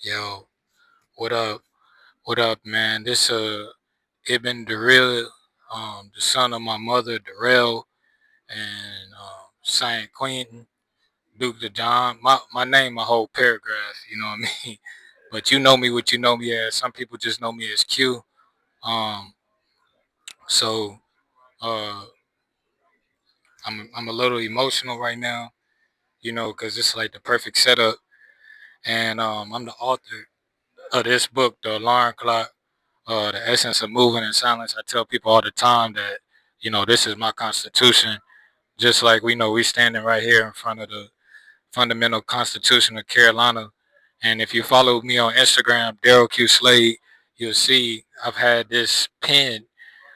Yo, what up? What up, man? This Ibn Darrell, the son of my mother, Darrell, and Saint Quentin, Duke the John. My name, my whole paragraph. You know what I mean? But you know me what you know me as. Some people just know me as Q. Um, so uh, I'm a little emotional right now, because it's like the perfect setup. And I'm the author of this book, The Alarm Clock. The essence of moving in silence. I tell people all the time that, this is my constitution. Just like we know we standing right here in front of the fundamental constitution of Carolina. And if you follow me on Instagram, Daryl Q Slade, you'll see I've had this pin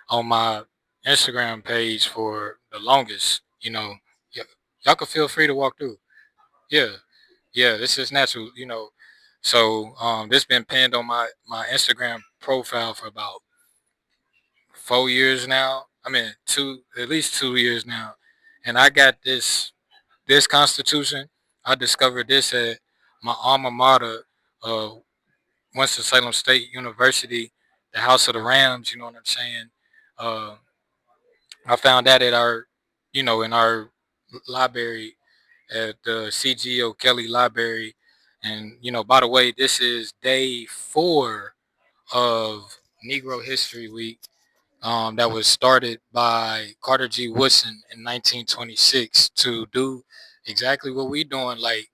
on my Instagram page for the longest. Y'all can feel free to walk through. Yeah, yeah, this is natural. So this been pinned on my Instagram profile for about 4 years now. I mean, at least 2 years now, and I got this Constitution. I discovered this at my alma mater, uh, Winston-Salem State University, the House of the Rams. You know what I'm saying? Uh, I found that at in our library at the C.G. O'Kelly Library, and by the way, this is day 4 of Negro History Week, that was started by Carter G. Woodson in 1926 to do exactly what we doing. Like,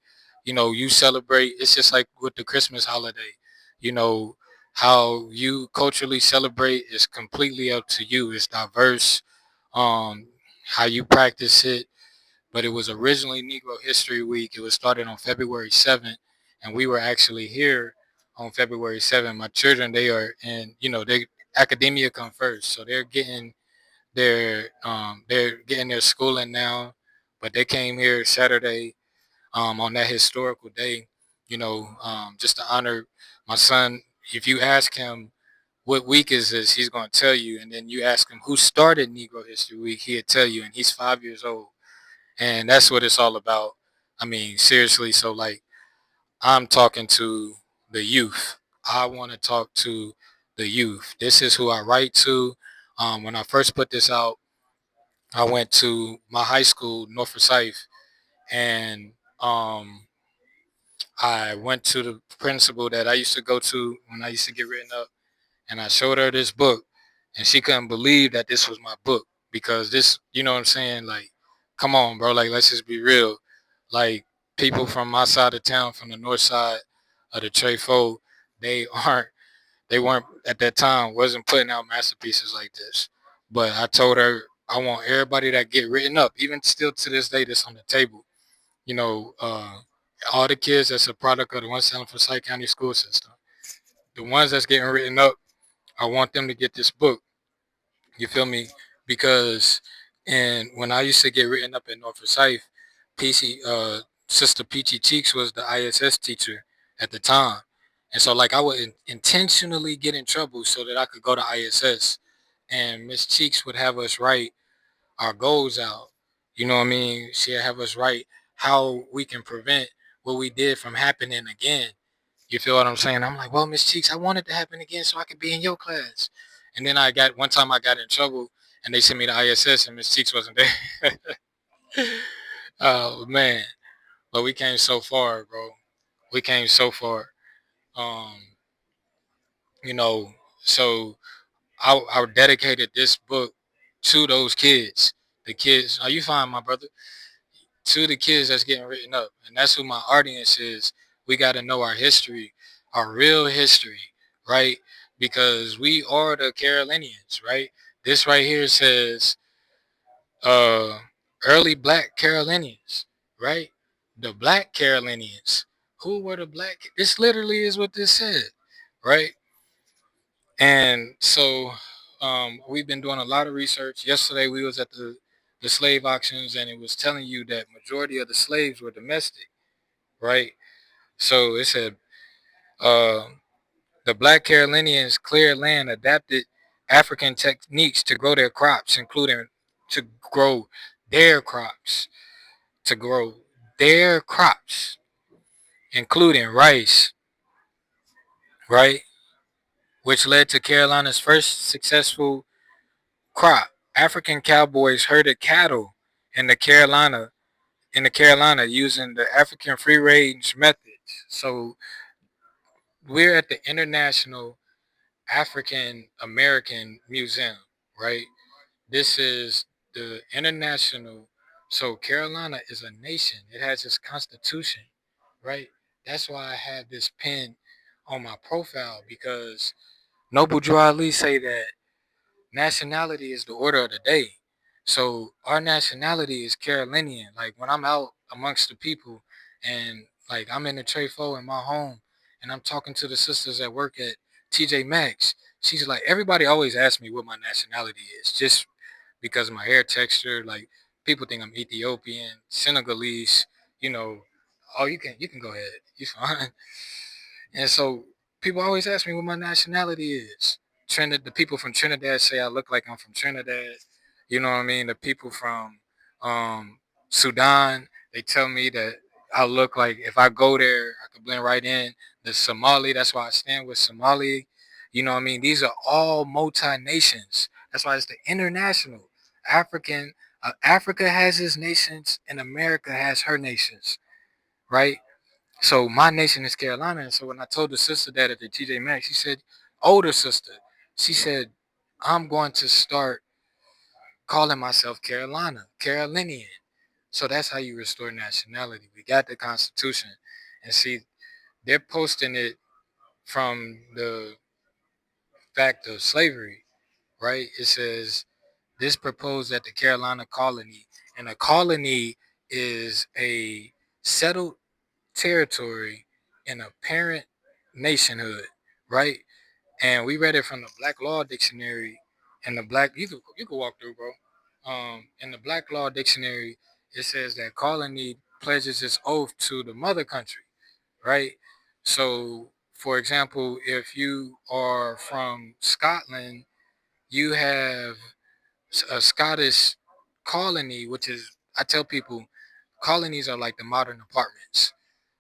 you celebrate. It's just like with the Christmas holiday. You know how you culturally celebrate is completely up to you. It's diverse. Um, how you practice it, but it was originally Negro History Week. It was started on February 7th, and we were actually here on February 7th. My children, they are in, they academia come first, so they're getting their schooling now, but they came here Saturday, on that historical day, just to honor my son. If you ask him what week is this, he's going to tell you, and then you ask him who started Negro History Week, he'll tell you, and he's 5 years old, and that's what it's all about. I mean, seriously. So like, I'm talking to the youth. I want to talk to the youth. This is who I write to. When I first put this out, I went to my high school, North Forsyth, and I went to the principal that I used to go to when I used to get written up, and I showed her this book, and she couldn't believe that this was my book, because this, you know what I'm saying? Like, come on, bro. Like, let's just be real. Like, people from my side of town, from the north side of the Trefo, they aren't, they weren't at that time, wasn't putting out masterpieces like this. But I told her I want everybody that get written up, even still to this day, that's on the table. You know, all the kids that's a product of the Winston Forsyth County school system, the ones that's getting written up, I want them to get this book. You feel me? Because and when I used to get written up at North Forsyth, Sister Peachy Cheeks was the ISS teacher at the time. And so like I would intentionally get in trouble so that I could go to ISS, and Miss Cheeks would have us write our goals out. You know what I mean? She'd have us write how we can prevent what we did from happening again. You feel what I'm saying? I'm like, well, Miss Cheeks, I want it to happen again so I could be in your class. And then one time I got in trouble, and they sent me to ISS, and Miss Cheeks wasn't there. Oh man. But we came so far, bro. We came so far. Um, you know, so I dedicated this book to those kids. The kids, are you fine, my brother? To the kids that's getting written up. And that's who my audience is. We got to know our history, our real history, right? Because we are the Carolinians, right? This right here says uh, early black Carolinians, right? The black Carolinians. Who were the black? This literally is what this said, right? And so we've been doing a lot of research. Yesterday we was at the slave auctions, and it was telling you that majority of the slaves were domestic, right? So it said uh, the black Carolinians cleared land, adapted African techniques to grow their crops, including to grow their crops, to grow their crops, including rice, right? Which led to Carolina's first successful crop. African cowboys herded cattle in the Carolina using the African free range methods. So we're at the International African American Museum, right? This is the international. So Carolina is a nation. It has its constitution, right? That's why I have this pin on my profile because Noble Drew Ali say that nationality is the order of the day. So our nationality is Carolinian. Like when I'm out amongst the people and like I'm in the Trefo in my home and I'm talking to the sisters that work at TJ Maxx, she's like, everybody always asks me what my nationality is just because of my hair texture. Like people think I'm Ethiopian, Senegalese, you know. Oh, you can go ahead. You fine. And so people always ask me what my nationality is. The people from Trinidad say I look like I'm from Trinidad. You know what I mean? The people from um, Sudan, they tell me that I look like if I go there, I could blend right in. The Somali, that's why I stand with Somali. You know what I mean? These are all multi-nations. That's why it's the international. Africa has its nations and America has her nations, right? So my nation is Carolina. And so when I told the sister that at the TJ Maxx, she said, older sister, she said, I'm going to start calling myself Carolinian. So that's how you restore nationality. We got the Constitution. And see, they're posting it from the fact of slavery, right? It says, this proposed at the Carolina colony. And a colony is a settled territory in a parent nationhood, right? And we read it from the Black Law Dictionary and the Black you could walk through, bro. In the Black Law Dictionary, it says that colony pledges its oath to the mother country, right? So, for example, if you are from Scotland, you have a Scottish colony, which is I tell people colonies are like the modern apartments.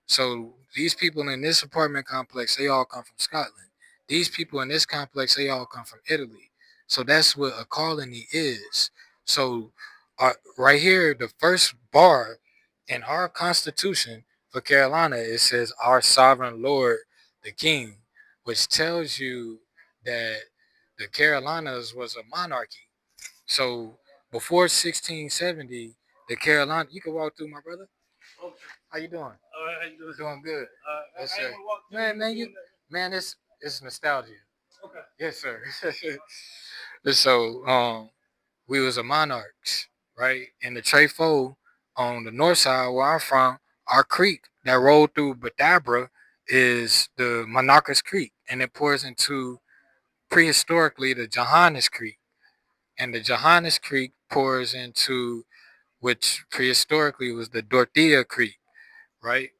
So these people in this apartment complex, they all come from Scotland. These people in this complex, they all come from Italy. So that's what a colony is. So right here, the first bar in our Constitution for Carolina, it says our sovereign Lord, the King, which tells you that the Carolinas was a monarchy. So before 1670, the Carolina, you can walk through, my brother. How you doing? All right, how you doing? Doing good. Yes, sir. Man, it's nostalgia. Okay. Yes, sir. So, we was a monarchs, right? And the Trefo on the north side where I'm from, our creek that rolled through Badabra is the Monarchus Creek, and it pours into prehistorically the Johannes Creek, and the Johannes Creek pours into which prehistorically was the Dorothea Creek, right?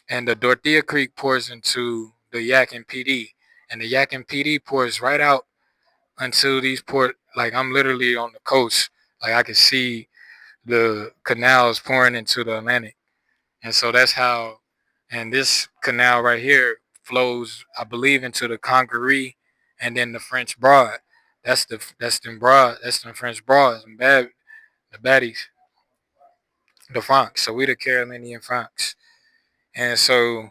And the Dorothea Creek pours into the Yakin PD, and the Yakin PD pours right out until these port. Like I'm literally on the coast, like I can see the canals pouring into the Atlantic, and so that's how. And this canal right here flows, I believe, into the Congaree, and then the French Broad. That's the French Broads, and the baddies, the Francs. So we the Carolinian Francs, and so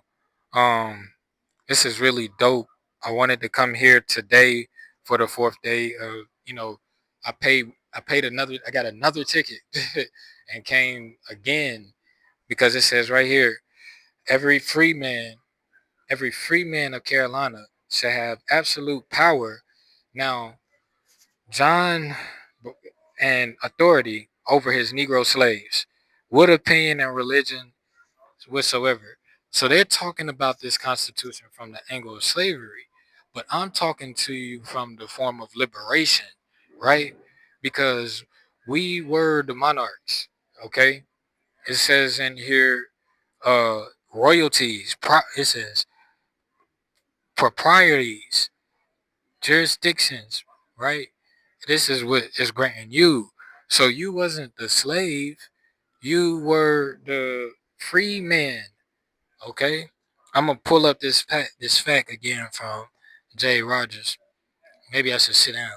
um this is really dope. I wanted to come here today for the fourth day of, I got another ticket and came again because it says right here, every free man, every free man of Carolina shall have absolute power. Now, John and authority over his Negro slaves, with opinion and religion whatsoever. So they're talking about this Constitution from the angle of slavery, but I'm talking to you from the form of liberation, right? Because we were the monarchs, okay? It says in here, royalties, it says proprieties, jurisdictions, right? This is what is granting you. So you wasn't the slave, you were the free man. Okay, I'm gonna pull up this fact again from J. Rogers. Maybe I should sit down.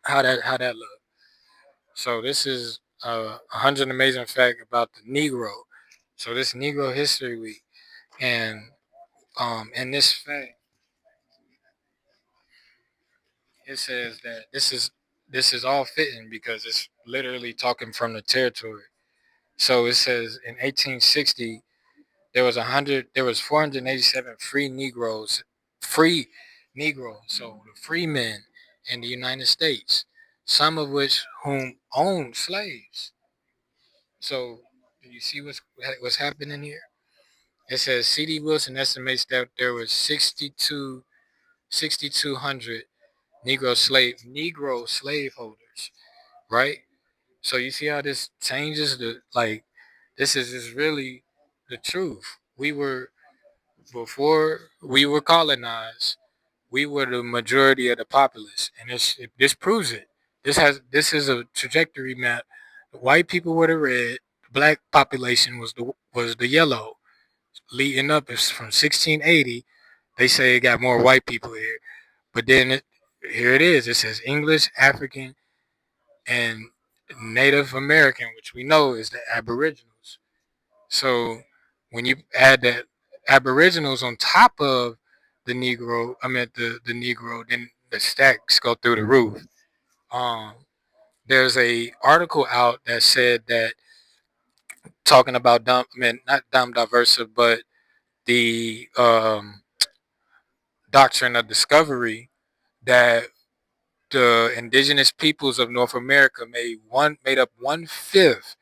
How that look? So this is 100 amazing fact about the Negro. So this Negro History Week, and in this fact, it says that this is all fitting because it's literally talking from the territory. So it says in 1860 there was 487 free Negroes, so the free men in the United States, some of which whom owned slaves. So do you see what's happening here? It says C.D. Wilson estimates that there was 6,200 Negro slave holders, right? So you see how this changes the like. This is just really the truth. We were before we were colonized. We were the majority of the populace, and this proves it. This is a trajectory map. The white people were the red. The black population was the yellow. Leading up is from 1680. They say it got more white people here, but then here it is. It says English, African, and Native American, which we know is the Aboriginals. So when you add the Aboriginals on top of the Negro, then the stacks go through the roof. Um, there's a article out that said that talking about not Dom Diversa, but the doctrine of discovery, that the indigenous peoples of North America made up 1/5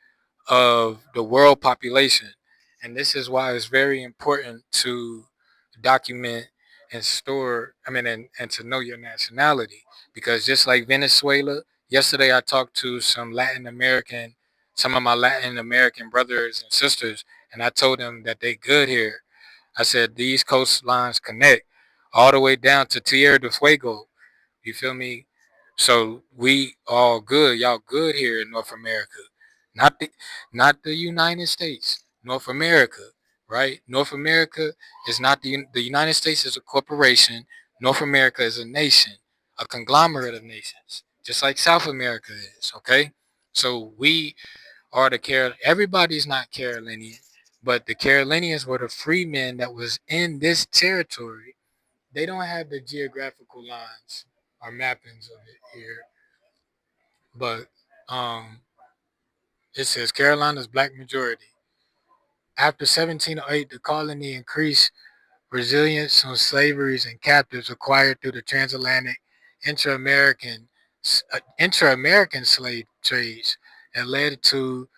of the world population. And this is why it's very important to document and store, and to know your nationality. Because just like Venezuela, yesterday I talked to some of my Latin American brothers and sisters, and I told them that they good here. I said these coastlines connect all the way down to Tierra del Fuego. You feel me? So we all good. Y'all good here in North America. Not the not the United States. North America, right? North America is not the United States is a corporation. North America is a nation, a conglomerate of nations, just like South America is, okay? So we are everybody's not Carolinian, but the Carolinians were the free men that was in this territory. They don't have the geographical lines or mappings of it here, but um, it says Carolina's black majority. After 1708, the colony increased resilience on slaveries and captives acquired through the transatlantic intra-American intra-American slave trades, and led to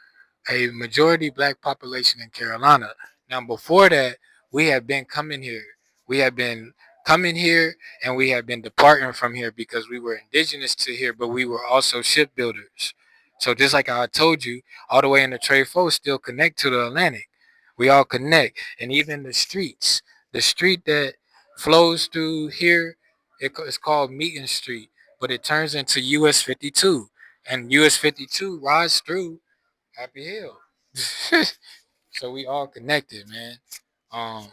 a majority black population in Carolina. Now, before that, we have been coming here. We have been coming here and we have been departing from here because we were indigenous to here, but we were also shipbuilders. So just like I told you, all the way in the trade flow still connect to the Atlantic. We all connect. And even the street that flows through here, it's called Meeting Street, but it turns into US 52. And US 52 rides through Happy Hill. So we all connected, man. Um,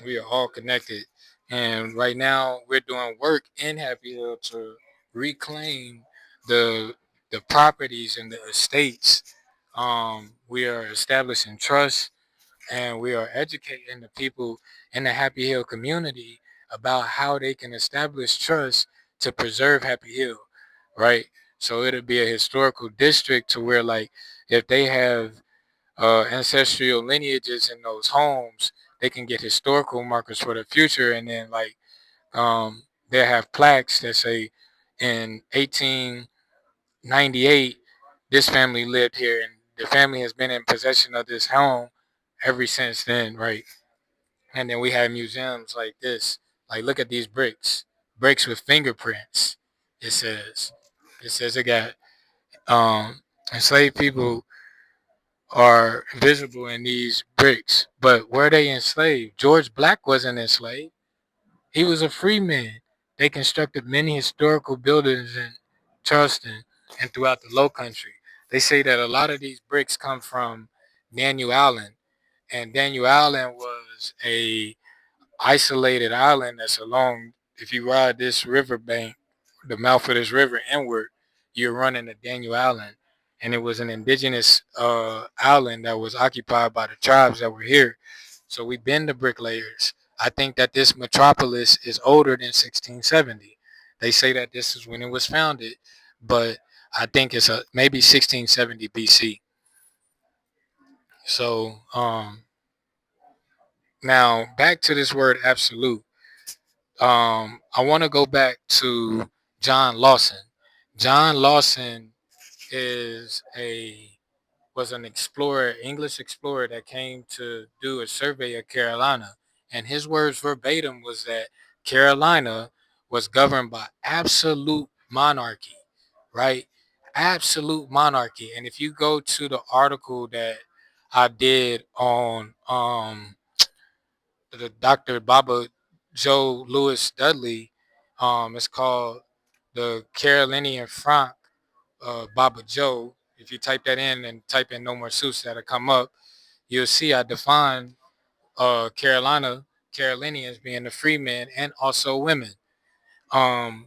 we are all connected, and right now we're doing work in Happy Hill to reclaim the the properties and the estates. We are establishing trust, and we are educating the people in the Happy Hill community about how they can establish trust to preserve Happy Hill, right? So it'll be a historical district to where, like, if they have ancestral lineages in those homes, they can get historical markers for the future, and then like they have plaques that say in 1898 this family lived here, and the family has been in possession of this home ever since then, right? And then we have museums like this. Like, look at these bricks with fingerprints. It says, it got enslaved people are visible in these bricks. But were they enslaved? George Black wasn't enslaved. He was a free man. They constructed many historical buildings in Charleston and throughout the Low Country. They say that a lot of these bricks come from Daniel Allen, and Daniel Allen was isolated island that's along. If you ride this riverbank, the mouth of this river inward, you're running to Daniel Island, and it was an indigenous island that was occupied by the tribes that were here. So we've been the bricklayers. I think that this metropolis is older than 1670. They say that this is when it was founded, but I think it's a maybe 1670 BC. So now back to this word absolute. I want to go back to John Lawson. John Lawson is a was an explorer, English explorer that came to do a survey of Carolina, and his words verbatim was that Carolina was governed by absolute monarchy, right? Absolute monarchy. And if you go to the article that I did on the Dr. Baba Joe Lewis Dudley. It's called the Carolinian Franc Baba Joe. If you type that in and type in No More Suits, that'll come up. You'll see I define Carolinians being the free men and also women. Um,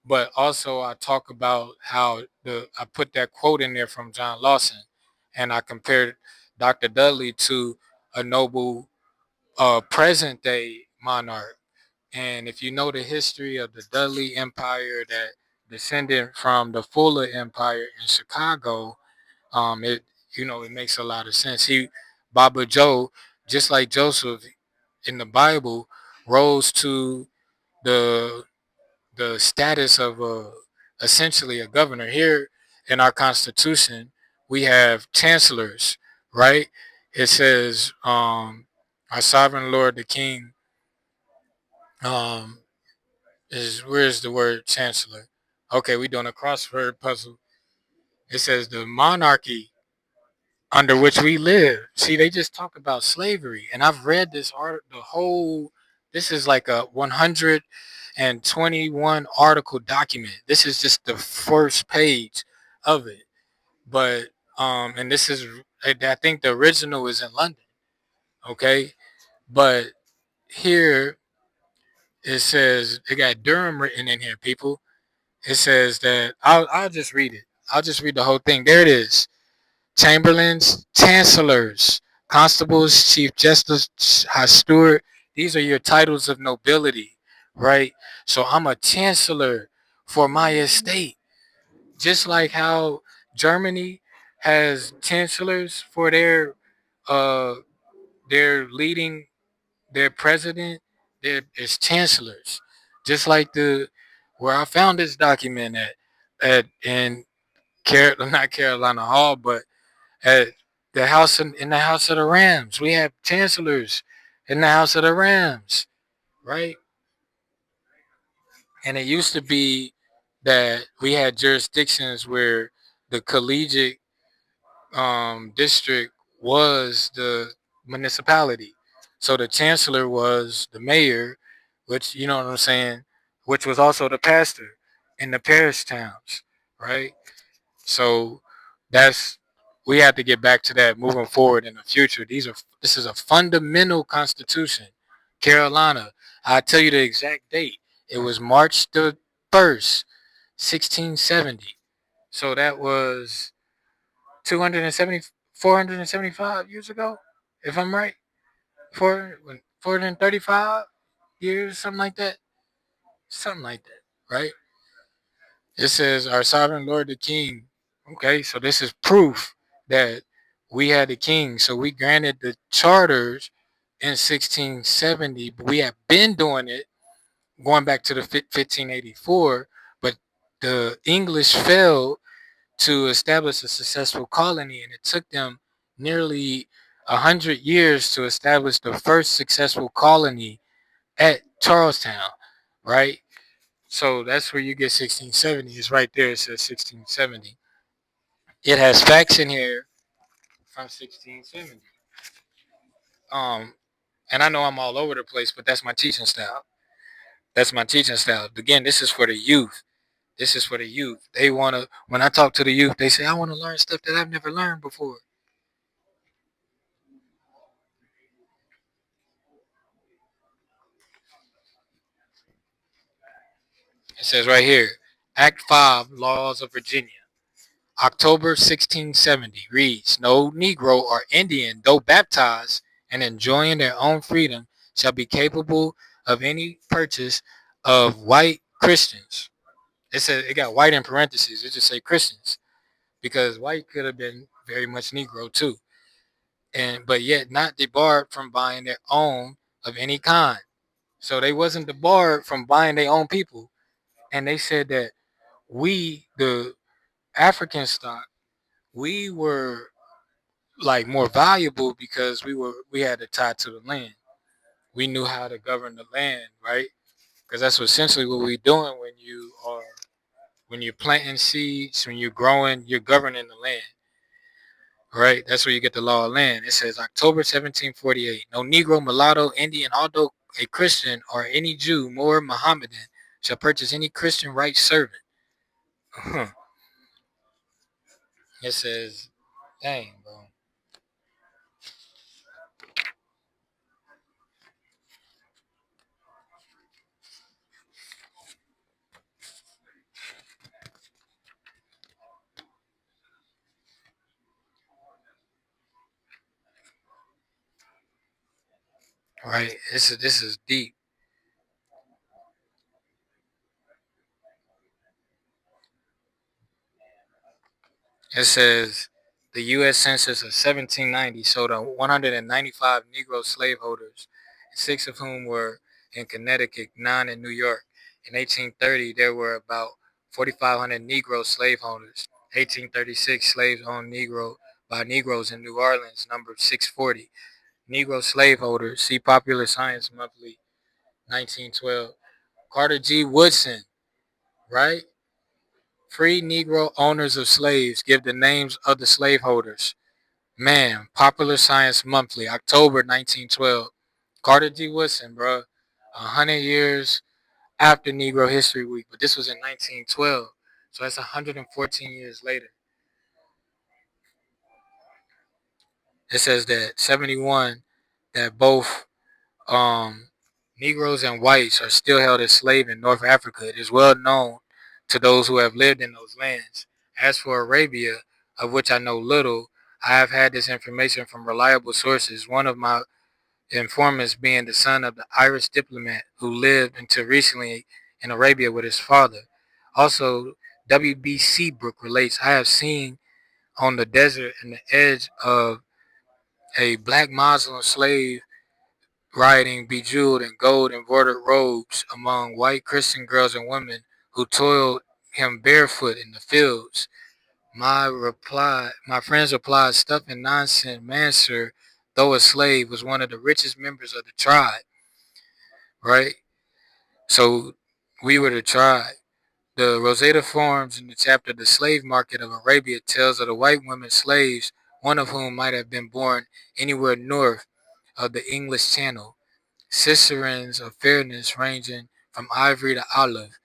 but also I talk about how I put that quote in there from John Lawson, and I compared Dr. Dudley to a noble present day monarch. And if you know the history of the Dudley Empire that descended from the Fuller Empire in Chicago, it it makes a lot of sense. Baba Joe, just like Joseph in the Bible, rose to the status of essentially a governor. Here in our Constitution, we have chancellors, right? It says, "Our sovereign Lord the King." Um, where's the word chancellor? Okay, we doing a crossword puzzle. It says the monarchy under which we live. See, they just talk about slavery, and I've read this art. The whole. This is like a 121 article document. This is just the first page of it. But and this is I think the original is in London. Okay, but here it says they got Durham written in here, people. It says that I'll just read it. I'll just read the whole thing. There it is. Chamberlains, chancellors, constables, chief justice, high steward. These are your titles of nobility, right? So I'm a chancellor for my estate, just like how Germany has chancellors for uh their leading their president. There is chancellors, just like the where I found this document at in not Carolina Hall, but at the house in the House of the Rams. We have chancellors in the House of the Rams, right? And it used to be that we had jurisdictions where the collegiate district was the municipality. So the chancellor was the mayor, which you know what I'm saying, which was also the pastor in the parish towns, right? So that's we have to get back to that moving forward in the future. This is a fundamental constitution. Carolina, I tell you the exact date. It was March the 1st, 1670. So that was 270, 475 years ago, if I'm right. 435 years, something like that. Something like that, right? It says, "Our sovereign Lord the King." Okay, so this is proof that we had the king. So we granted the charters in 1670, but we have been doing it going back to the 1584. But the English failed to establish a successful colony, and it took them nearly 100 years to establish the first successful colony at Charlestown, right? So that's where you get 1670. It's right there. It says 1670. It has facts in here from 1670. And I know I'm all over the place, but that's my teaching style. That's my teaching style. Again, this is for the youth. This is for the youth. They want to, when I talk to the youth, they say, I want to learn stuff that I've never learned before. It says right here, Act 5, Laws of Virginia. October 1670 reads, no Negro or Indian, though baptized and enjoying their own freedom, shall be capable of any purchase of white Christians. It says it got white in parentheses. It just say Christians because white could have been very much Negro too, and but yet not debarred from buying their own of any kind. So they wasn't debarred from buying their own people, and they said that we, the African stock, we were like more valuable because we had a tie to the land. We knew how to govern the land, right? Because that's essentially what we're doing when you're planting seeds, when you're growing, you're governing the land, right? That's where you get the law of land. It says October 1748. No Negro, mulatto, Indian, although a Christian or any Jew, Moor, Mohammedan, shall purchase any Christian right servant. It says, dang, bro. Right? This is deep. It says the U.S. Census of 1790 showed 195 Negro slaveholders, six of whom were in Connecticut, nine in New York. In 1830, there were about 4,500 Negro slaveholders. 1836, slaves owned by Negroes in New Orleans numbered 640. Negro slaveholders, see Popular Science Monthly, 1912. Carter G. Woodson, right? Free Negro owners of slaves give the names of the slaveholders. Man, Popular Science Monthly, October 1912. Carter G. Woodson, bro. 100 years after Negro History Week, but this was in 1912. So that's 114 years later. It says that 71, that both um, Negroes and whites are still held as slaves in North Africa. It is well known to those who have lived in those lands. As for Arabia, of which I know little, I have had this information from reliable sources. One of my informants being the son of the Irish diplomat who lived until recently in Arabia with his father. Also, W.B. Seabrook relates, I have seen on the desert and the edge of a black Muslim slave riding bejeweled in gold embroidered robes among white Christian girls and women who toiled him barefoot in the fields. My friend's reply, stuff and nonsense, man, sir, though a slave, was one of the richest members of the tribe, right? So we were the tribe. The Rosetta Forms in the chapter The Slave Market of Arabia tells of the white women slaves, one of whom might have been born anywhere north of the English Channel. Cicerones of fairness ranging from ivory to olive.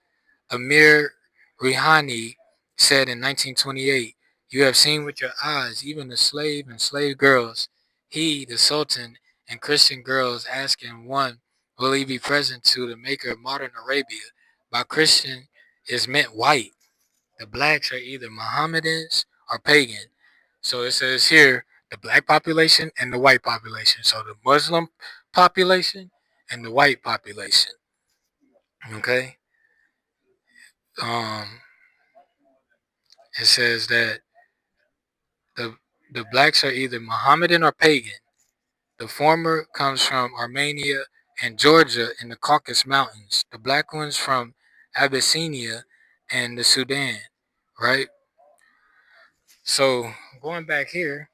Amir Rihani said in 1928, you have seen with your eyes even the slave and slave girls. He, the Sultan, and Christian girls asking one, will he be present to the maker of modern Arabia? By Christian is meant white. The blacks are either Mohammedans or pagan. So it says here the black population and the white population. So the Muslim population and the white population. Okay. Um, it says that the the blacks are either Mohammedan or pagan. The former comes from Armenia and Georgia in the Caucasus Mountains. The black ones from Abyssinia and the Sudan. Right. So going back here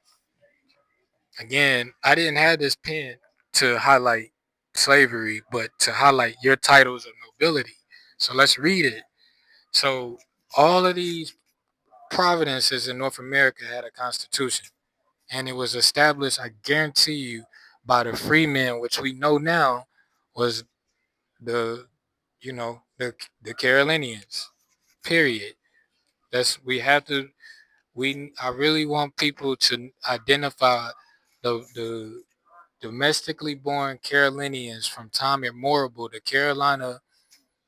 again, I didn't have this pen to highlight slavery, but to highlight your titles of nobility. So let's read it. So all of these provinces in North America had a constitution, and it was established, I guarantee you, by the freemen, which we know now was the, the Carolinians. Period. That's we have to. I really want people to identify the domestically born Carolinians from time immemorial. The Carolina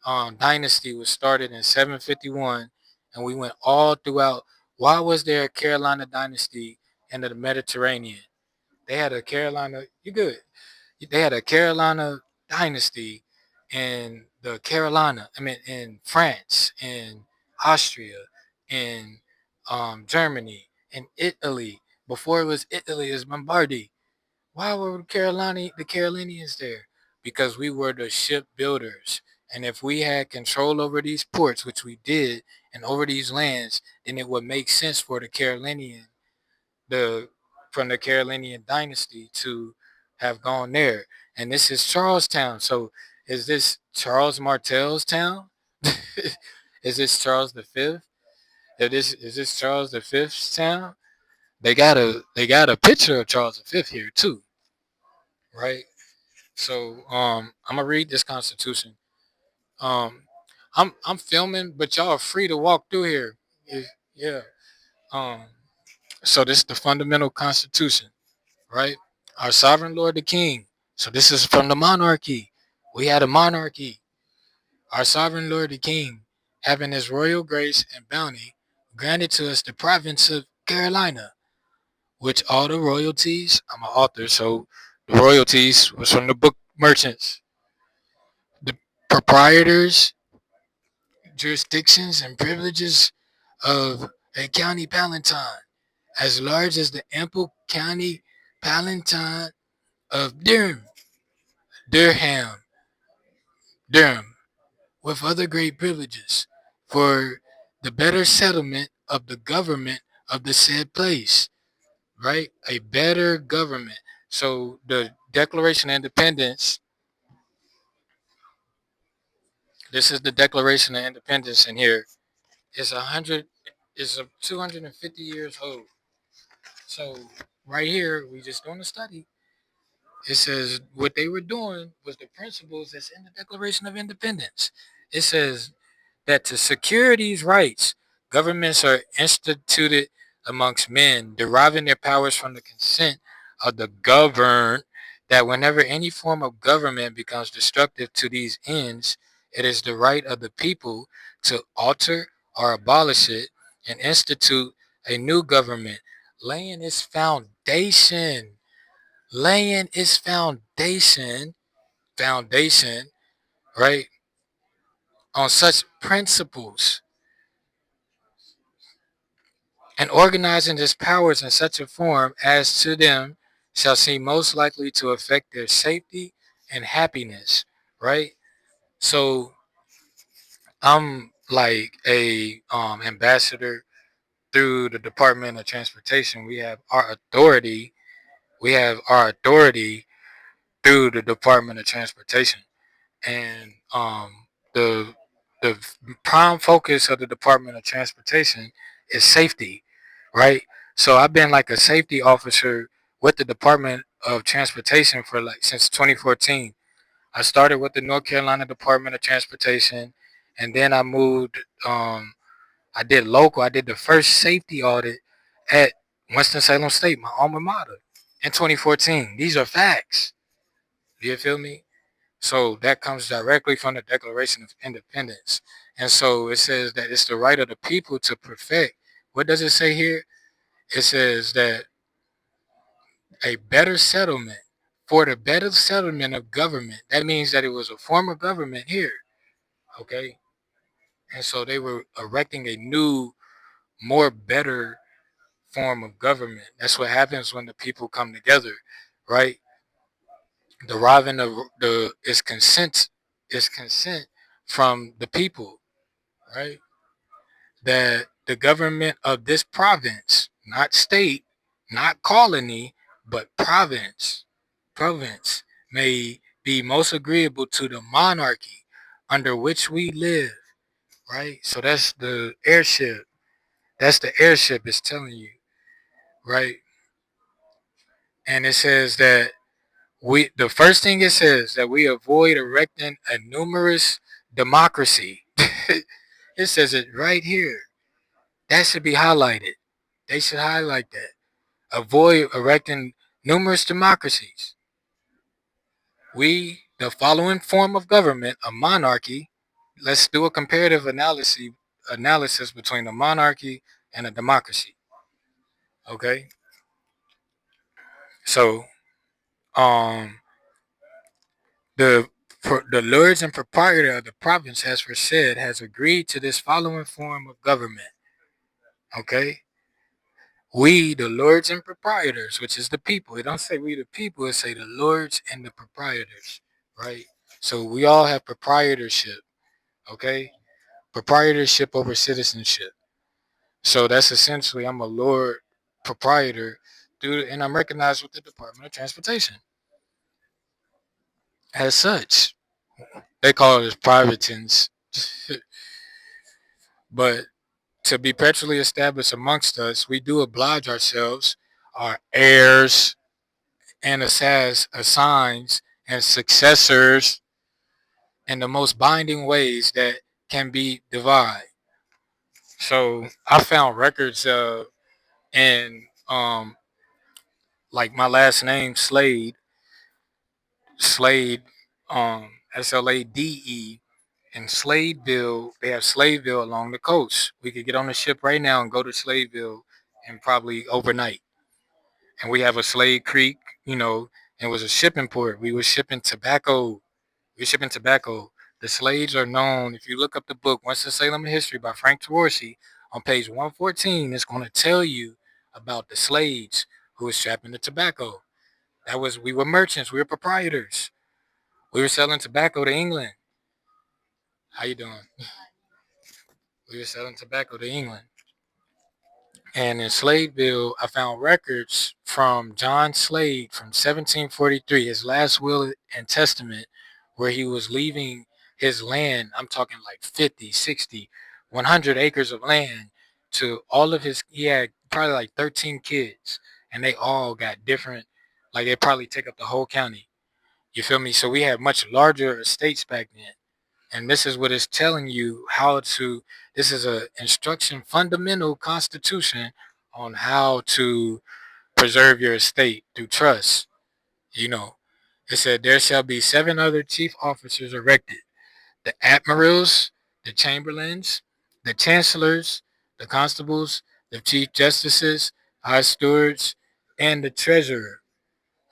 dynasty was started in 751, and we went all throughout. Why was there a Carolina dynasty in the Mediterranean? They had a Carolina. You good? They had a Carolina dynasty in the Carolina. I mean, in France, in Austria, in Germany, in Italy. Before it was Italy, it was Lombardy. Why were the Carolinians there? Because we were the shipbuilders. And if we had control over these ports, which we did, and over these lands, then it would make sense for the from the Carolinian dynasty to have gone there. And this is Charlestown. So is this Charles Martel's town? Is this Charles the Fifth? Is this Charles the Fifth's town? They got a picture of Charles the Fifth here too, right? So I'm gonna read this Constitution. Um I'm filming, but y'all are free to walk through here. Yeah. Um so this is the fundamental Constitution, right? Our sovereign Lord the King. So this is from the monarchy. We had a monarchy. Our sovereign Lord the King, having his royal grace and bounty, granted to us the province of Carolina, which all the royalties, I'm an author, so the royalties was from the book merchants, the proprietors, jurisdictions, and privileges of a county palatine, as large as the ample county palatine of Durham, Durham, with other great privileges, for the better settlement of the government of the said place, right? A better government. So the Declaration of Independence, this is the Declaration of Independence in here. It's 250 years old. So right here, we just doing a study. It says what they were doing was the principles that's in the Declaration of Independence. It says that to secure these rights, governments are instituted amongst men, deriving their powers from the consent of the governed, that whenever any form of government becomes destructive to these ends, it is the right of the people to alter or abolish it and institute a new government, laying its foundation, laying its foundation, right, on such principles and organizing his powers in such a form as to them shall seem most likely to affect their safety and happiness, right? So I'm like a ambassador through the Department of Transportation. We have our authority through the Department of Transportation, and the the prime focus of the Department of Transportation is safety, right? So I've been like a safety officer with the Department of Transportation for like since 2014. I started with the North Carolina Department of Transportation, and then I moved. I did local. I did the first safety audit at Winston-Salem State, my alma mater, in 2014. These are facts. Do you feel me? So that comes directly from the Declaration of Independence. And so it says that it's the right of the people to perfect. What does it say here? It says that a better settlement, for the better settlement of government. That means that it was a form of government here. Okay. And so they were erecting a new, more better form of government. That's what happens when the people come together, right? Deriving the is consent from the people, right? That the government of this province, not state, not colony, but province may be most agreeable to the monarchy under which we live, right? So that's the airship. That's the airship is telling you, right? And it says that the first thing it says that we avoid erecting a numerous democracy. It says it right here. That should be highlighted. They should highlight that. Avoid erecting numerous democracies. The following form of government, a monarchy, let's do a comparative analysis between a monarchy and a democracy. Okay, so um, the the lords and proprietor of the province has for said has agreed to this following form of government. Okay, we the lords and proprietors, which is the people. It don't say we the people. It say the lords and the proprietors, right? So we all have proprietorship. Okay, proprietorship over citizenship. So that's essentially I'm a lord proprietor, dude, and I'm recognized with the Department of Transportation as such. They call it as privatins, but to be perpetually established amongst us, we do oblige ourselves, our heirs and assigns and successors in the most binding ways that can be divided. So I found records in like my last name Slade, Slade, in Sladeville. They have Sladeville along the coast. We could get on the ship right now and go to Sladeville and probably overnight. And we have a Slade Creek, and it was a shipping port. We were shipping tobacco. We were shipping tobacco. The Slades are known. If you look up the book Once in Salem History by Frank Tawarsi, on page 114, it's going to tell you about the Slades who was trapping the tobacco. We were merchants. We were proprietors. We were selling tobacco to England. How you doing? We were selling tobacco to England. And in Sladeville, I found records from John Slade from 1743, his last will and testament, where he was leaving his land. I'm talking like 50, 60, 100 acres of land to all of he had probably like 13 kids, and they all got different, like they probably take up the whole county. You feel me? So we had much larger estates back then. And this is what it's telling you this is a instruction fundamental constitution on how to preserve your estate through trust. You know, it said there shall be 7 other chief officers erected: the admirals, the chamberlains, the chancellors, the constables, the chief justices, high stewards, and the treasurer.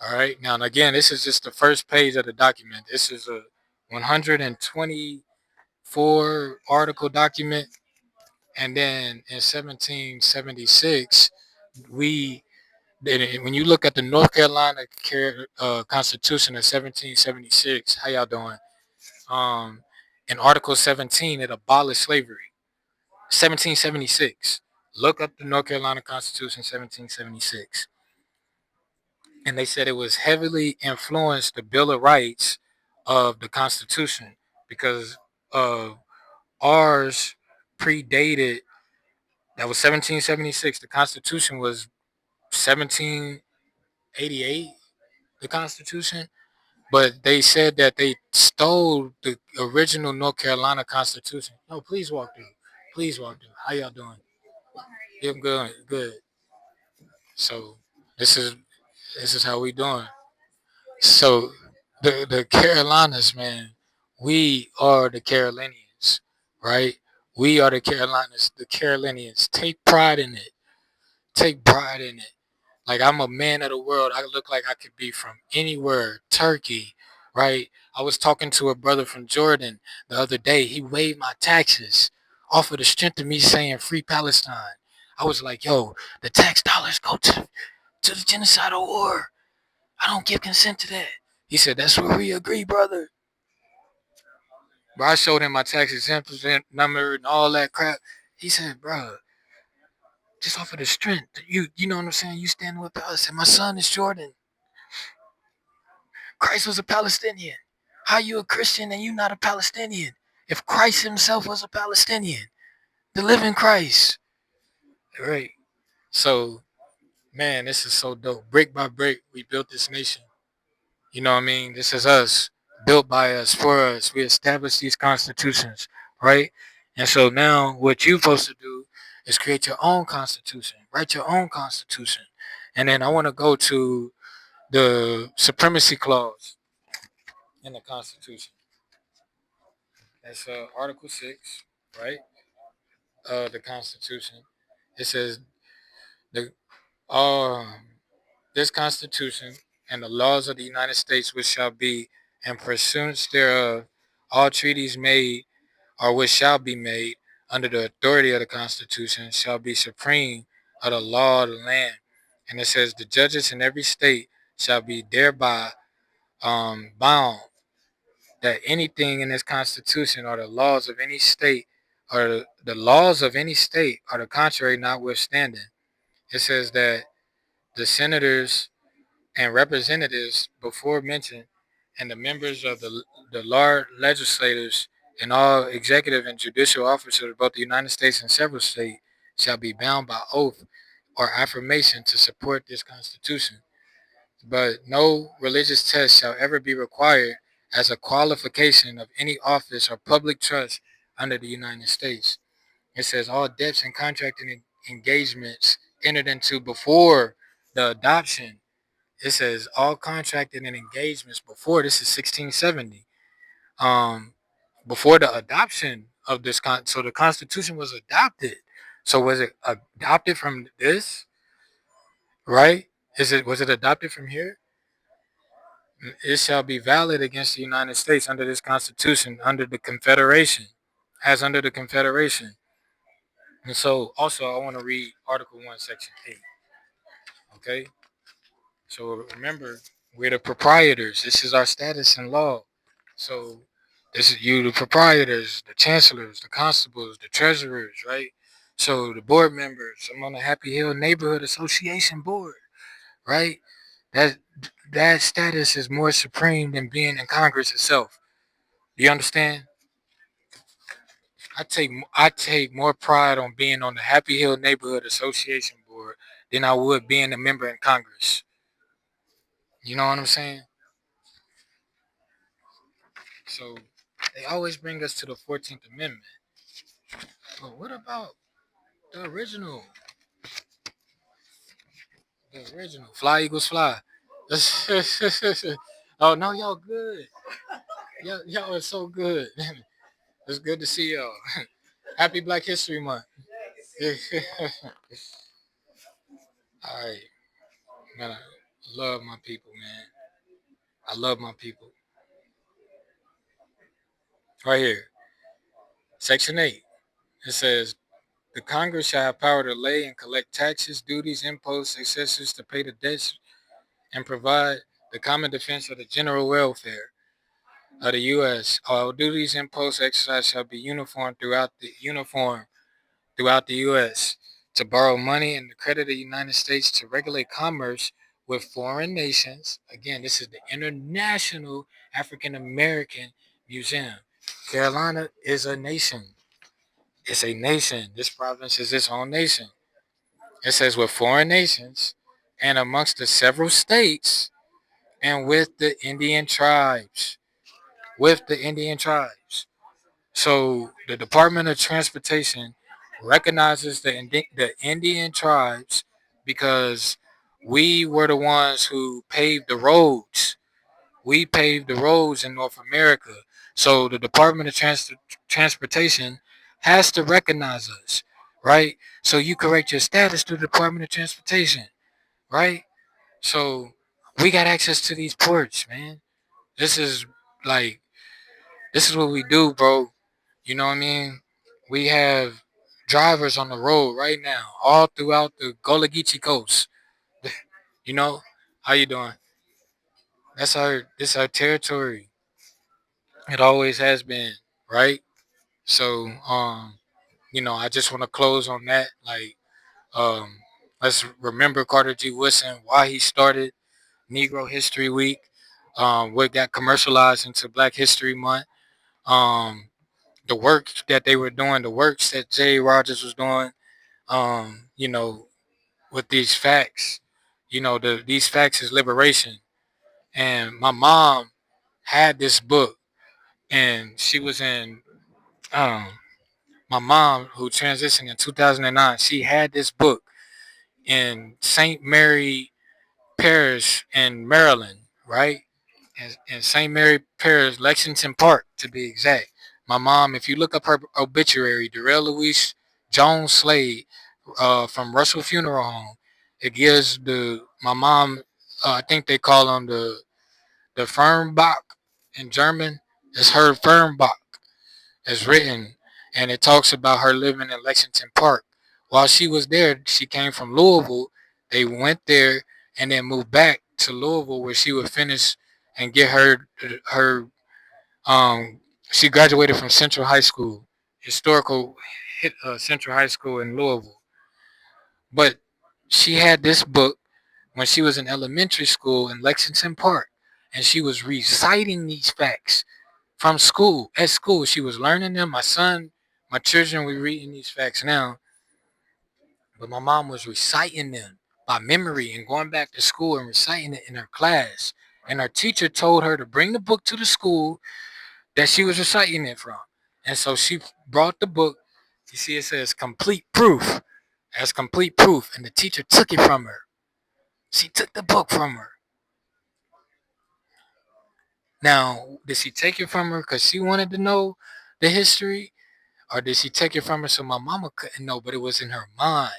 All right. Now, and again, this is just the first page of the document. This is a 124 article document. And then in 1776, we when you look at the North Carolina Constitution of 1776, how y'all doing? Um, in Article 17, it abolished slavery. 1776. Look up the North Carolina Constitution 1776. And they said it was heavily influenced the Bill of Rights of the Constitution because ours predated. That was 1776. The Constitution was 1788. The Constitution, but they said that they stole the original North Carolina Constitution. No, please walk through. Please walk through. How y'all doing? Yeah, I'm good. Good. So this is this is how we doing. So the Carolinas, man, we are the Carolinians, right? We are the Carolinas. The Carolinians. Take pride in it. Take pride in it. Like I'm a man of the world. I look like I could be from anywhere. Turkey, right? I was talking to a brother from Jordan the other day. He waived my taxes off of the strength of me saying free Palestine. I was like, yo, the tax dollars go to the genocidal war. I don't give consent to that. He said, that's where we agree, brother. Bro, I showed him my tax exemption number and all that crap. He said, bro, just off of the strength, you know what I'm saying? You standing with us. And my son is Jordan. Christ was a Palestinian. How you a Christian and you not a Palestinian? If Christ himself was a Palestinian, the living Christ. Right. So, man, this is so dope. Brick by brick, we built this nation. You know what I mean? This is us, built by us, for us. We established these constitutions, right? And so now what you're supposed to do is create your own constitution, write your own constitution. And then I want to go to the supremacy clause in the Constitution. That's Article 6, right? The Constitution. It says the uh, this Constitution and the laws of the United States, which shall be in pursuance thereof, all treaties made or which shall be made under the authority of the Constitution shall be supreme of the law of the land. And it says the judges in every state shall be thereby bound that anything in this Constitution or the laws of any state or the laws of any state are the contrary notwithstanding. It says that the senators and representatives before mentioned and the members of the large legislators and all executive and judicial officers of both the United States and several states shall be bound by oath or affirmation to support this Constitution. But no religious test shall ever be required as a qualification of any office or public trust under the United States. It says all debts and contracting engagements entered into before the adoption. It says all contracted and engagements before, this is 1670. Um, Before the adoption of this so the Constitution was adopted. So was it adopted from this, right? Was it adopted from here? It shall be valid against the United States under this Constitution, under the Confederation, as under the Confederation. And so also I want to read Article 1, Section 8. Okay? So remember, we're the proprietors. This is our status in law. So this is you, the proprietors, the chancellors, the constables, the treasurers, right? So the board members. I'm on the Happy Hill Neighborhood Association board, right? That that status is more supreme than being in Congress itself. Do you understand? I take more pride on being on the Happy Hill Neighborhood Association board than I would being a member in Congress. You know what I'm saying? So they always bring us to the 14th Amendment. But what about the original? The original. Fly Eagles Fly. Oh no, y'all good. Y'all are so good. It's good to see y'all. Happy Black History Month. All right, man. I love my people, man. I love my people. Right here, Section 8. It says the Congress shall have power to lay and collect taxes, duties, imposts, accessories to pay the debts and provide the common defense of the general welfare of the U.S. All duties imposed exercise shall be uniform throughout the U.S. To borrow money and the credit of the United States to regulate commerce with foreign nations. Again, this is the International African American Museum. Carolina is a nation. It's a nation. This province is its own nation. It says with foreign nations and amongst the several states and with the Indian tribes. With the Indian tribes. So the Department of Transportation recognizes the Indian tribes because we were the ones who paved the roads. We paved the roads in North America. So the Department of Transportation has to recognize us, right? So you correct your status to the Department of Transportation, right? So we got access to these ports, man. This is like this is what we do, bro. You know what I mean? We have drivers on the road right now, all throughout the Gullah Geechee coast. You know, how you doing? This our territory. It always has been, right? So, I just want to close on that. Like, um, let's remember Carter G. Woodson, why he started Negro History Week, what got commercialized into Black History Month. Um, the work that they were doing, the works that Jay Rogers was doing, um, you know, with these facts, these facts is liberation. And my mom had this book, and she was in, um, my mom who transitioned in 2009. She had this book in St. Mary Parish in Maryland, right? In St. Mary Parish, Lexington Park, to be exact. My mom, if you look up her obituary, Darrell Louise Jones Slade, from Russell Funeral Home, it gives my mom. I think they call him the Fernbach in German. It's her Fernbach. It's written, and it talks about her living in Lexington Park. While she was there, she came from Louisville. They went there and then moved back to Louisville, where she would finish and get her. She graduated from Central High School, historical Central High School in Louisville. But she had this book when she was in elementary school in Lexington Park, and she was reciting these facts from school. At school, she was learning them. My children, we reading these facts now, but my mom was reciting them by memory and going back to school and reciting it in her class. And her teacher told her to bring the book to the school that she was reciting it from. And so she brought the book. You see, it says complete proof. That's complete proof. And the teacher took it from her. She took the book from her. Now, did she take it from her because she wanted to know the history? Or did she take it from her so my mama couldn't know, but it was in her mind?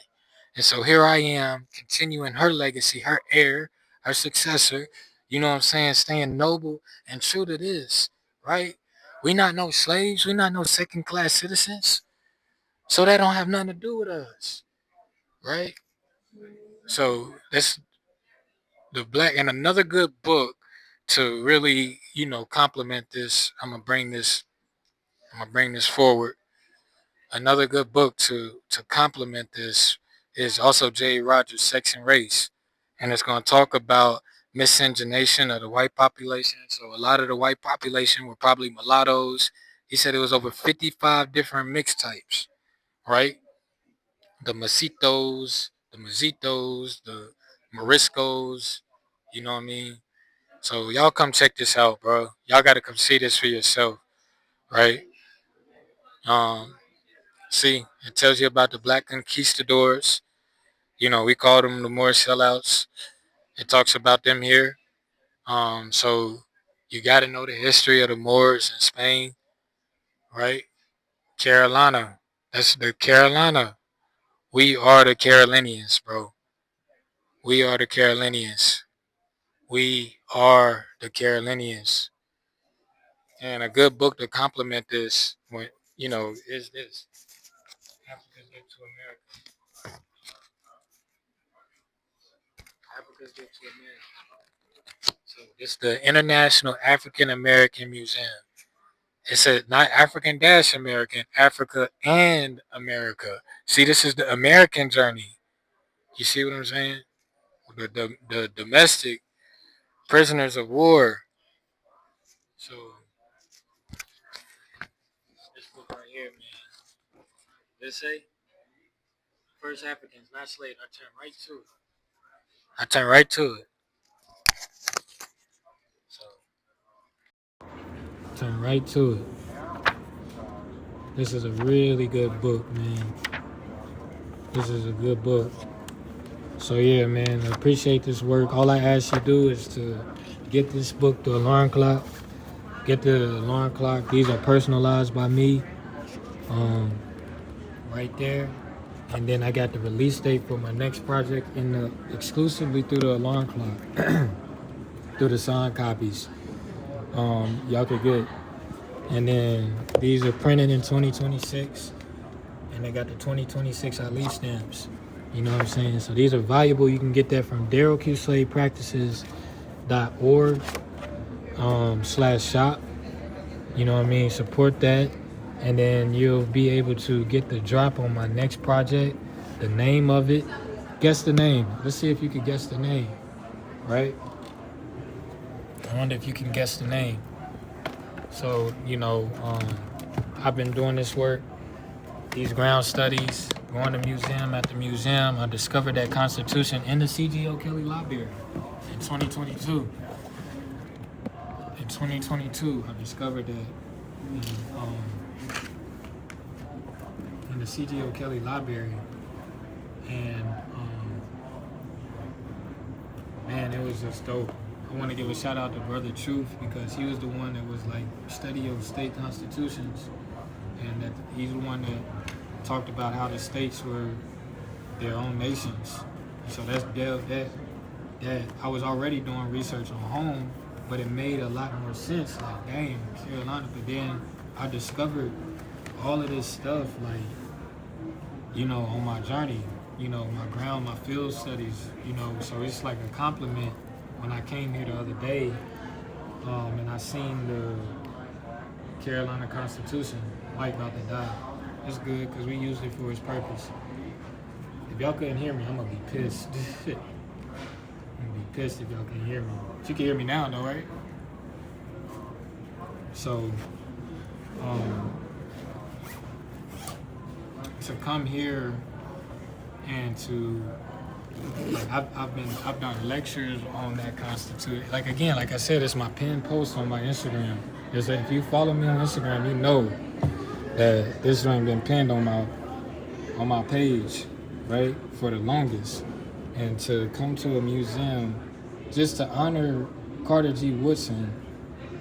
And so here I am, continuing her legacy, her heir, her successor, you know what I'm saying, staying noble and true to this, right? We not no slaves, we not no second class citizens. So that don't have nothing to do with us, right? So that's the black and another good book to really, complement this. I'm gonna bring this forward. Another good book to complement this is also J. Rogers' Sex and Race, and it's going to talk about miscegenation of the white population. So a lot of the white population were probably mulattoes. He said it was over 55 different mix types, right? The Mazitos, the Moriscos, you know what I mean? So y'all come check this out, bro. Y'all got to come see this for yourself, right? Um, See, it tells you about the black conquistadors. We call them the Moorish sellouts. It talks about them here. So you got to know the history of the Moors in Spain, right? Carolina. That's the Carolina. We are the Carolinians, bro. We are the Carolinians. We are the Carolinians. And a good book to complement this, is this. Africa's Gift to America. Africa's Gift to America. So it's the International African American Museum. It said not African dash American, Africa and America. See, this is the American journey. You see what I'm saying? The domestic prisoners of war. So this book right here, man. This say first Africans, not slaves. I turn right to it. I turn right to it. So turn right to it. This is a really good book, man. This is a good book. So yeah, man, I appreciate this work. All I ask you to do is to get this book, The Alarm Clock. Get the alarm clock. These are personalized by me, um, right there. And then I got the release date for my next project exclusively through the alarm clock, through the signed copies. Y'all could get. And then these are printed in 2026, and they got the 2026 leaf stamps. You know what I'm saying? So these are valuable. You can get that from DarylQSladePractices.org /shop. You know what I mean? Support that, and then you'll be able to get the drop on my next project, the name of it. Guess the name. Let's see if you can guess the name, right? I wonder if you can guess the name. So, I've been doing this work, these ground studies, going to museum after museum. I discovered that Constitution in the C.G.O. Kelly Library in 2022. In 2022, I discovered that in the C.G.O. Kelly Library, and man, it was just dope. I want to give a shout out to Brother Truth because he was the one that was like study of state constitutions, and that he's the one that talked about how the states were their own nations. So that I was already doing research on home, but it made a lot more sense. Like, dang, Carolina. But then I discovered all of this stuff, like, you know, on my journey, you know, my field studies, you know. So it's like a compliment when I came here the other day, and I seen the Carolina Constitution, Mike about to die. It's good because we used it for its purpose. If y'all couldn't hear me, I'm gonna be pissed. I'm gonna be pissed if y'all can't hear me. But you can hear me now, though, right? So, to come here and to, like, I've done lectures on that Constitution. Like, again, like I said, it's my pinned post on my Instagram. Is that if you follow me on Instagram, you know that this ain't been pinned on my page, right, for the longest. And to come to a museum just to honor Carter G. Woodson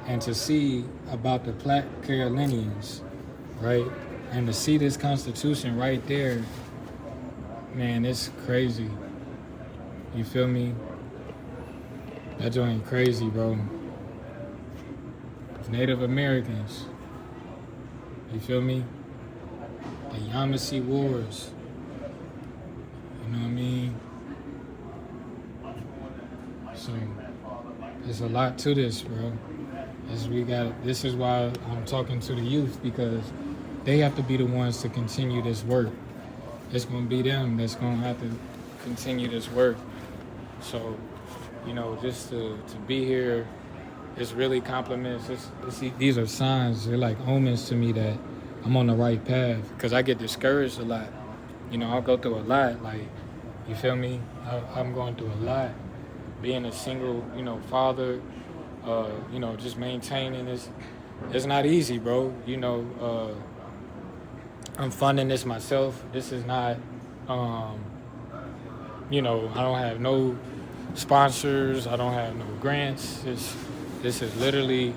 and to see about the Black Carolinians, right, and to see this Constitution right there, man, it's crazy. You feel me? That joint crazy, bro. Native Americans. You feel me? The Yamasee Wars. You know what I mean? So there's a lot to this, bro. This is why I'm talking to the youth, because they have to be the ones to continue this work. It's gonna be them that's gonna have to continue this work. So, you know, just to be here, it's really compliments. These are signs. They're like omens to me that I'm on the right path, because I get discouraged a lot. You know, I'll go through a lot. Like, you feel me? I'm going through a lot. Being a single, you know, father, you know, just maintaining this. It's not easy, bro. You know, I'm funding this myself. This is not, you know, I don't have no sponsors. I don't have no grants. This is literally,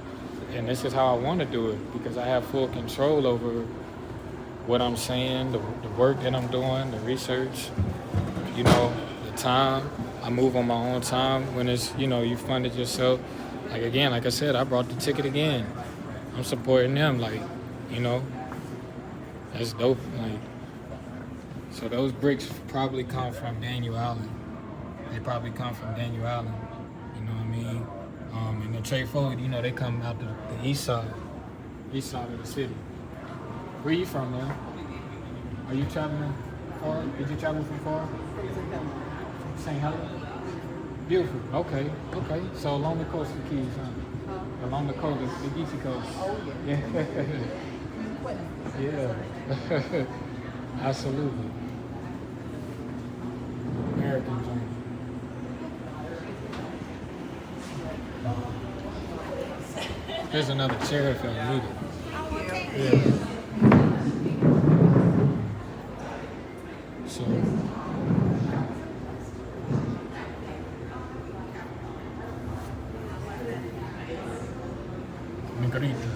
and this is how I want to do it, because I have full control over what I'm saying, the work that I'm doing, the research, you know, the time. I move on my own time when it's, you know, you fund it yourself. Like, again, like I said, I brought the ticket again. I'm supporting them, like, you know, that's dope. Like, so those bricks probably come from Daniel Allen. They probably come from Daniel Allen, you know what I mean? And the Trey Forward, you know, they come out the east side of the city. Where you from, man? Are you traveling far? Did you travel from far? From St. Helena? Beautiful. Okay. So along the coast of the Keys, huh? Along the coast, the East Coast. Oh, yeah. Yeah. Absolutely. American journey. There's another chair if y'all need it. Yeah. So, Negrita.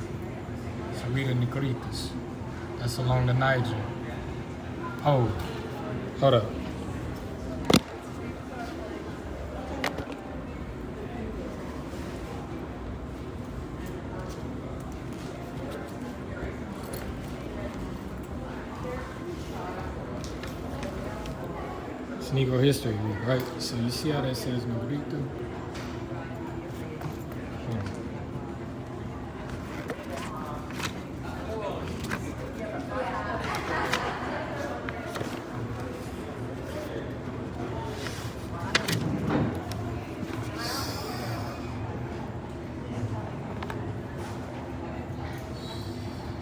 Sarita Negritas. That's along the Niger. Oh, hold up. It's Negro History Week, right? So you see how that says Negrita?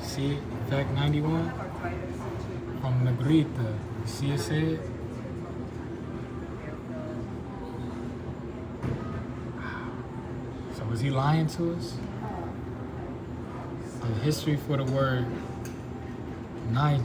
See, fact 91 from Negrita. See it said? So was he lying to us? The history for the word Niger.